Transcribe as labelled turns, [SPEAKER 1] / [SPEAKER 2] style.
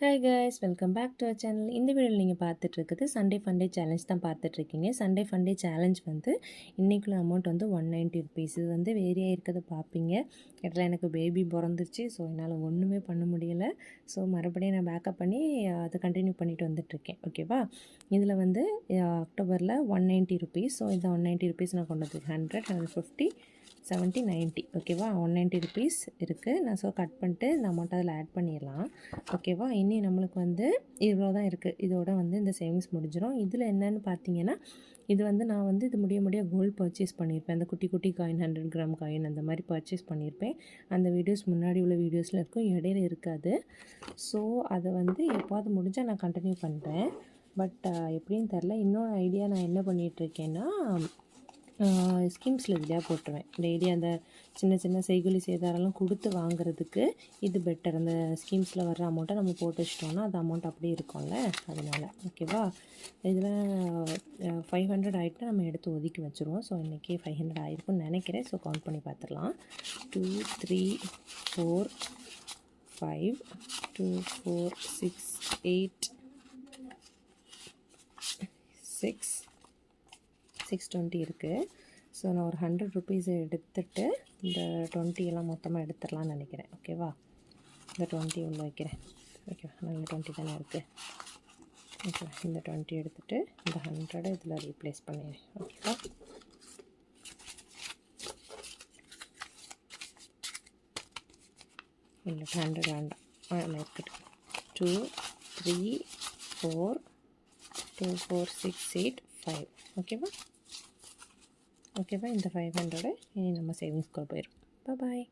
[SPEAKER 1] Hi guys, welcome back to our channel. இந்த வீடியோவில் நீங்கள் பார்த்துட்ருக்குது சண்டே ஃபண்டே சேலஞ்ச் தான் பார்த்துட்ருக்கீங்க. சண்டே ஃபண்டே சேலஞ்ச் வந்து இன்றைக்குள்ள அமௌண்ட் வந்து 190 ருபீஸ். இது வந்து வேரியாக இருக்கிறத பார்ப்பீங்க. இடத்துல எனக்கு பேபி பிறந்துருச்சு, ஸோ என்னால் ஒன்றுமே பண்ண முடியலை. ஸோ மறுபடியும் நான் பேக்கப் பண்ணி அதை கண்டினியூ பண்ணிட்டு வந்துட்டுருக்கேன். ஓகேவா? இதில் வந்து அக்டோபரில் 190 ருபீஸ். ஸோ இந்த 190 ருபீஸ் நான் கொண்டு வந்து 100, 150, 70, 90. ஓகேவா? 190 ருபீஸ் இருக்குது. நான் ஸோ கட் பண்ணிட்டு இந்த அமௌண்ட் அதில் ஆட் பண்ணிடலாம். ஓகேவா? இனி நம்மளுக்கு வந்து இவ்வளோ தான் இருக்குது. இதோட வந்து இந்த சேவிங்ஸ் முடிஞ்சிடும். இதில் என்னென்னு பார்த்தீங்கன்னா, இது வந்து நான் வந்து இது முடிய கோல்டு பர்ச்சேஸ் பண்ணியிருப்பேன். அந்த குட்டி குட்டி காயின், 100 கிராம் காயின் அந்த மாதிரி பர்ச்சேஸ் பண்ணியிருப்பேன். அந்த வீடியோஸ் முன்னாடி உள்ள வீடியோஸில் இருக்கும், இடையில இருக்காது. ஸோ அதை வந்து எப்போது முடிஞ்சால் நான் கண்டினியூ பண்ணுறேன். பட் எப்படின்னு தெரில. இன்னொரு ஐடியா நான் என்ன பண்ணிகிட்ருக்கேன்னா, ஸ்கீம்ஸில் இதில் போட்டுருவேன். டெய்லி அந்த சின்ன சின்ன செய்கூலி சேதாரெல்லாம் கொடுத்து வாங்குறதுக்கு இது பெட்டர். அந்த ஸ்கீம்ஸில் வர்ற அமௌண்ட்டை நம்ம போட்டு வச்சிட்டோன்னா அந்த அமௌண்ட் அப்படியே இருக்கும்ல, அதனால். ஓகேவா? இதில் 500 ஆகிட்டு நம்ம எடுத்து ஒதுக்கி வச்சுருவோம். ஸோ இன்றைக்கி 500 ஆகிருக்குன்னு நினைக்கிறேன். ஸோ கவுண்ட் பண்ணி பார்த்துடலாம். 2, 3, 4, 5, 2, 4, 6, 8, 620 இருக்குது. ஸோ நான் ஒரு 100 ருபீஸ் எடுத்துகிட்டு இந்த 20 எல்லாம் மொத்தமாக எடுத்துடலான்னு நினைக்கிறேன். ஓகேவா? இந்த 20 உள்ள வைக்கிறேன். ஓகேவா? நல்ல 20 தானே இருக்குது. ஓகே, இந்த 20 எடுத்துகிட்டு இந்த 100 இதில் ரீப்ளேஸ் பண்ணிடுறேன். ஓகேவா? இல்லை 100 வேண்டாம், அதில் இருக்கட்டும். 2, 3, 4, 2, 4, 6, 8, 5. ஓகேவா? இந்த 500 இனி நம்ம சேவிங்ஸ்க்கு போயிடும். பாய்.